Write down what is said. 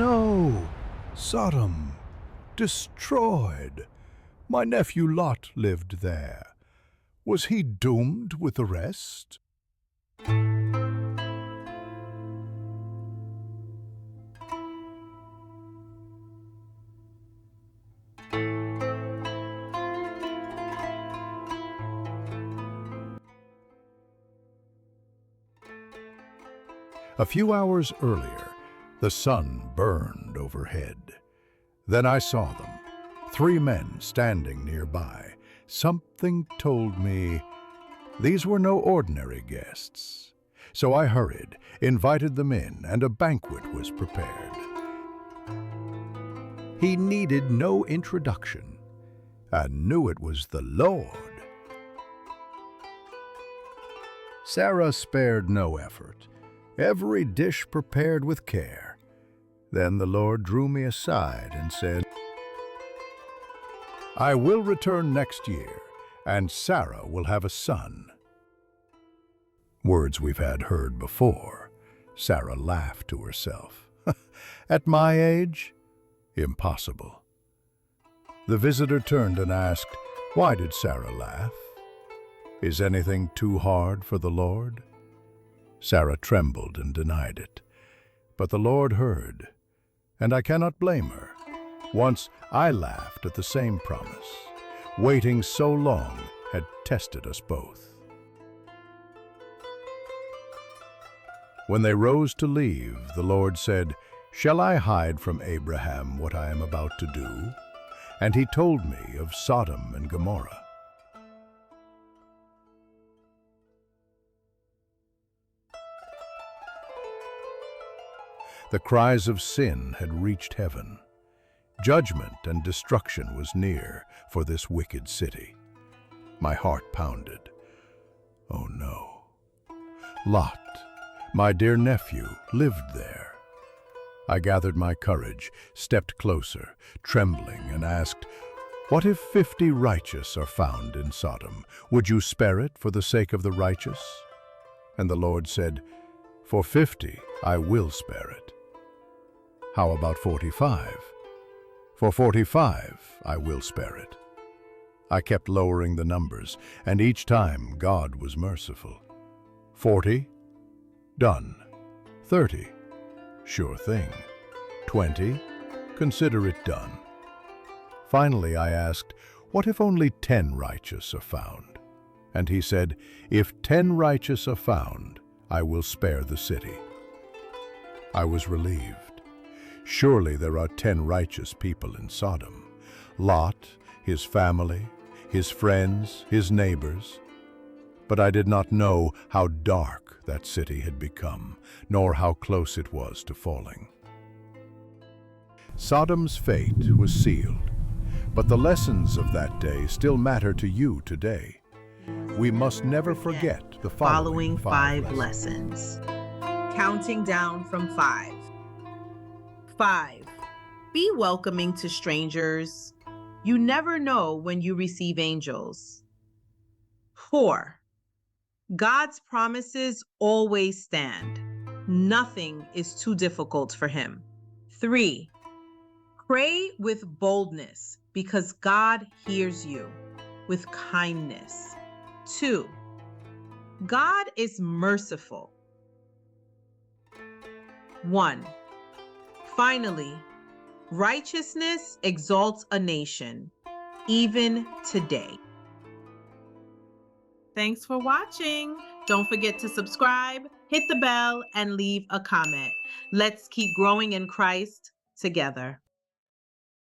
no! Sodom, destroyed. My nephew Lot lived there. Was he doomed with the rest? A few hours earlier, the sun burned overhead. Then I saw them, 3 men standing nearby. Something told me these were no ordinary guests. So I hurried, invited them in, and a banquet was prepared. He needed no introduction. I knew it was the Lord. Sarah spared no effort. Every dish prepared with care. Then the Lord drew me aside and said, I will return next year, and Sarah will have a son. Words we've had heard before. Sarah laughed to herself. At my age? Impossible. The visitor turned and asked, why did Sarah laugh? Is anything too hard for the Lord? Sarah trembled and denied it. But the Lord heard, and I cannot blame her. Once I laughed at the same promise. Waiting so long had tested us both. When they rose to leave, the Lord said, shall I hide from Abraham what I am about to do? And he told me of Sodom and Gomorrah. The cries of sin had reached heaven. Judgment and destruction was near for this wicked city. My heart pounded. Oh no. Lot, my dear nephew, lived there. I gathered my courage, stepped closer, trembling, and asked, what if 50 righteous are found in Sodom? Would you spare it for the sake of the righteous? And the Lord said, for 50 I will spare it. How about 45? For 45, I will spare it. I kept lowering the numbers, and each time God was merciful. 40? Done. 30? Sure thing. 20? Consider it done. Finally, I asked, what if only 10 righteous are found? And he said, if 10 righteous are found, I will spare the city. I was relieved. Surely there are 10 righteous people in Sodom. Lot, his family, his friends, his neighbors. But I did not know how dark that city had become, nor how close it was to falling. Sodom's fate was sealed, but the lessons of that day still matter to you today. We must never forget the following 5 lessons. Counting down from 5. 5. Be welcoming to strangers. You never know when you receive angels. 4. God's promises always stand. Nothing is too difficult for him. 3. Pray with boldness because God hears you. With kindness. 2. God is merciful. 1. Finally, righteousness exalts a nation, even today. Thanks for watching. Don't forget to subscribe, hit the bell, and leave a comment. Let's keep growing in Christ together.